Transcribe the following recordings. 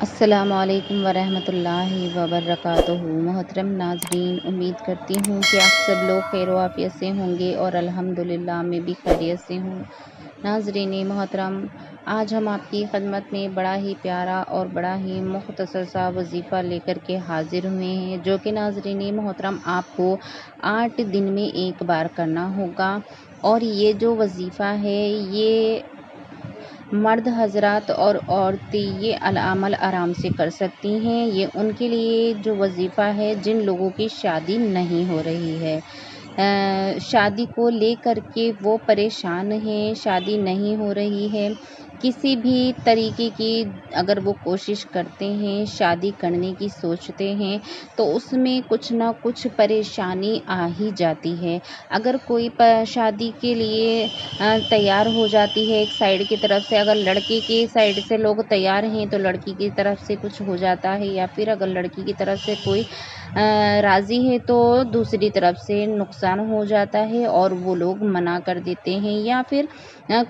السلام علیکم ورحمۃ اللہ وبرکاتہ۔ محترم ناظرین، امید کرتی ہوں کہ آپ سب لوگ خیر و عافیت سے ہوں گے اور الحمدللہ میں بھی خیریت سے ہوں۔ ناظرین محترم، آج ہم آپ کی خدمت میں بڑا ہی پیارا اور بڑا ہی مختصر سا وظیفہ لے کر کے حاضر ہوئے ہیں، جو کہ ناظرین محترم آپ کو 8 دن میں ایک بار کرنا ہوگا۔ اور یہ جو وظیفہ ہے، یہ مرد حضرات اور عورتیں یہ عمل آرام سے کر سکتی ہیں۔ یہ ان کے لیے جو وظیفہ ہے جن لوگوں کی شادی نہیں ہو رہی ہے، شادی کو لے کر کے وہ پریشان ہیں، شادی نہیں ہو رہی ہے، کسی بھی طریقے کی اگر وہ کوشش کرتے ہیں، شادی کرنے کی سوچتے ہیں، تو اس میں کچھ نہ کچھ پریشانی آ ہی جاتی ہے۔ اگر کوئی شادی کے لیے تیار ہو جاتی ہے ایک سائڈ کی طرف سے، اگر لڑکی کی سائڈ سے لوگ تیار ہیں تو لڑکی کی طرف سے کچھ ہو جاتا ہے، یا پھر اگر لڑکی کی طرف سے کوئی راضی ہے تو دوسری طرف سے نقصان ہو جاتا ہے اور وہ لوگ منع کر دیتے ہیں، یا پھر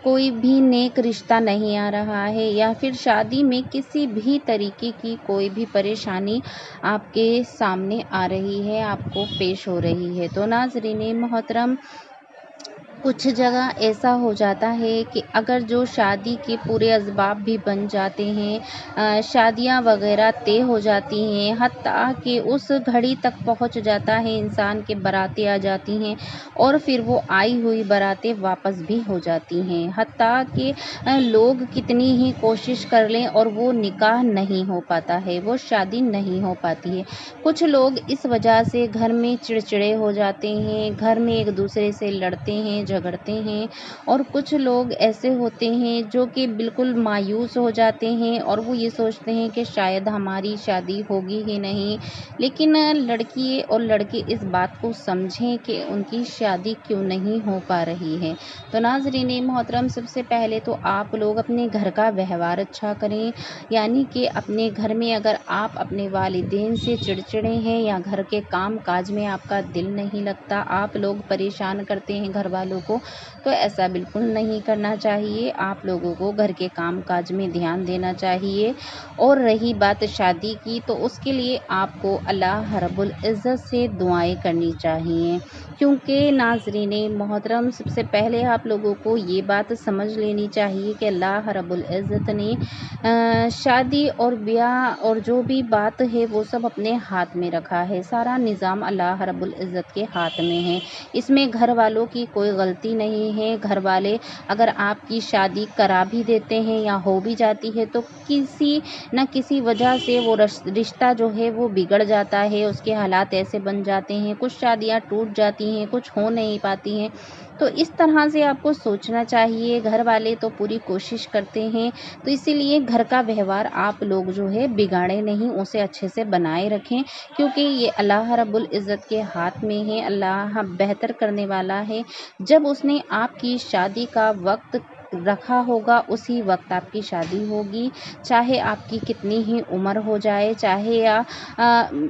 کوئی بھی نیک رشتہ نہیں آ رہا ہے، یا پھر شادی میں کسی بھی طریقے کی کوئی بھی پریشانی آپ کے سامنے آ رہی ہے، آپ کو پیش ہو رہی ہے۔ تو ناظرین محترم، کچھ جگہ ایسا ہو جاتا ہے کہ اگر جو شادی کے پورے اسباب بھی بن جاتے ہیں، شادیاں وغیرہ طے ہو جاتی ہیں، حتیٰ کہ اس گھڑی تک پہنچ جاتا ہے انسان کے باراتیں آ جاتی ہیں اور پھر وہ آئی ہوئی باراتیں واپس بھی ہو جاتی ہیں، حتیٰ کہ لوگ کتنی ہی کوشش کر لیں اور وہ نکاح نہیں ہو پاتا ہے، وہ شادی نہیں ہو پاتی ہے۔ کچھ لوگ اس وجہ سے گھر میں چڑچڑے ہو جاتے ہیں، گھر میں ایک دوسرے سے لڑتے ہیں، جھگڑتے ہیں، اور کچھ لوگ ایسے ہوتے ہیں جو کہ بالکل مایوس ہو جاتے ہیں اور وہ یہ سوچتے ہیں کہ شاید ہماری شادی ہوگی ہی نہیں۔ لیکن لڑکی اور لڑکے اس بات کو سمجھیں کہ ان کی شادی کیوں نہیں ہو پا رہی ہے۔ تو ناظرین محترم، سب سے پہلے تو آپ لوگ اپنے گھر کا ویوہار اچھا کریں، یعنی کہ اپنے گھر میں اگر آپ اپنے والدین سے چڑچڑے ہیں یا گھر کے کام کاج میں آپ کا دل نہیں لگتا، آپ لوگ پریشان کرتے ہیں گھر والوں کو، تو ایسا بالکل نہیں کرنا چاہیے۔ آپ لوگوں کو گھر کے کام کاج میں دھیان دینا چاہیے۔ اور رہی بات شادی کی، تو اس کے لیے آپ کو اللہ رب العزت سے دعائیں کرنی چاہیے، کیونکہ ناظرین محترم، سب سے پہلے آپ لوگوں کو یہ بات سمجھ لینی چاہیے کہ اللہ رب العزت نے شادی اور بیاہ اور جو بھی بات ہے وہ سب اپنے ہاتھ میں رکھا ہے، سارا نظام اللہ رب العزت کے ہاتھ میں ہے، اس میں گھر والوں کی کوئی غلطی نہیں ہے۔ گھر والے اگر آپ کی شادی کرا بھی دیتے ہیں یا ہو بھی جاتی ہے تو کسی نہ کسی وجہ سے وہ رشتہ جو ہے وہ بگڑ جاتا ہے، اس کے حالات ایسے بن جاتے ہیں، کچھ شادیاں ٹوٹ جاتی ہیں، کچھ ہو نہیں پاتی ہیں۔ تو اس طرح سے آپ کو سوچنا چاہیے، گھر والے تو پوری کوشش کرتے ہیں، تو اسی لیے گھر کا ویوہار آپ لوگ جو ہے بگاڑے نہیں، اسے اچھے سے بنائے رکھیں، کیونکہ یہ اللہ رب العزت کے ہاتھ میں ہے، اللہ بہتر کرنے والا ہے۔ جب اس نے آپ کی شادی کا وقت رکھا ہوگا اسی وقت آپ کی شادی ہوگی، چاہے آپ کی کتنی ہی عمر ہو جائے،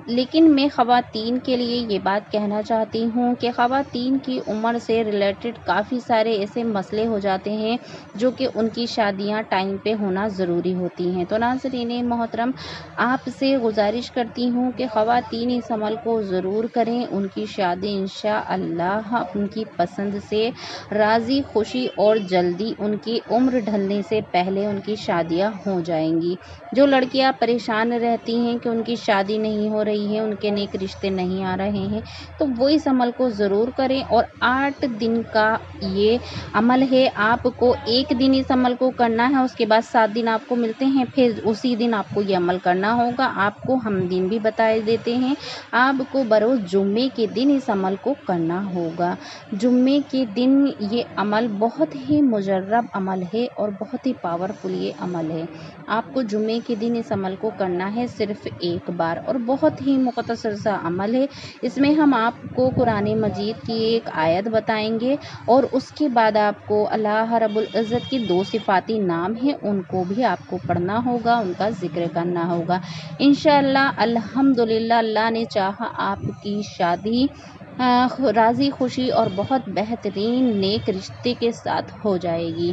لیکن میں خواتین کے لیے یہ بات کہنا چاہتی ہوں کہ خواتین کی عمر سے ریلیٹڈ کافی سارے ایسے مسئلے ہو جاتے ہیں جو کہ ان کی شادیاں ٹائم پہ ہونا ضروری ہوتی ہیں۔ تو ناظرین محترم، آپ سے گزارش کرتی ہوں کہ خواتین اس عمل کو ضرور کریں، ان کی شادی انشاءاللہ ان کی پسند سے راضی خوشی اور جلدی ان کی عمر ڈھلنے سے پہلے ان کی شادیاں ہو جائیں گی۔ جو لڑکیاں پریشان رہتی ہیں کہ ان کی شادی نہیں ہو رہی ہے، ان کے نیک رشتے نہیں آ رہے ہیں، تو وہ اس عمل کو ضرور کریں۔ اور 8 دن کا یہ عمل ہے، آپ کو ایک دن اس عمل کو کرنا ہے، اس کے بعد 7 دن آپ کو ملتے ہیں، پھر اسی دن آپ کو یہ عمل کرنا ہوگا۔ آپ کو ہم دن بھی بتائے دیتے ہیں، آپ کو بروز جمعے کے دن اس عمل کو کرنا ہوگا۔ جمعے کے دن یہ عمل بہت ہی مجرب عمل ہے اور بہت ہی پاورفل یہ عمل ہے۔ آپ کو جمعے کے دن اس عمل کو کرنا ہے صرف ایک بار، اور بہت ہی مختصر سا عمل ہے۔ اس میں ہم آپ کو قرآن مجید کی ایک آیت بتائیں گے اور اس کے بعد آپ کو اللہ رب العزت کی 2 صفاتی نام ہیں، ان کو بھی آپ کو پڑھنا ہوگا، ان کا ذکر کرنا ہوگا۔ انشاءاللہ الحمدللہ اللہ نے چاہا آپ کی شادی راضی خوشی اور بہت بہترین نیک رشتے کے ساتھ ہو جائے گی۔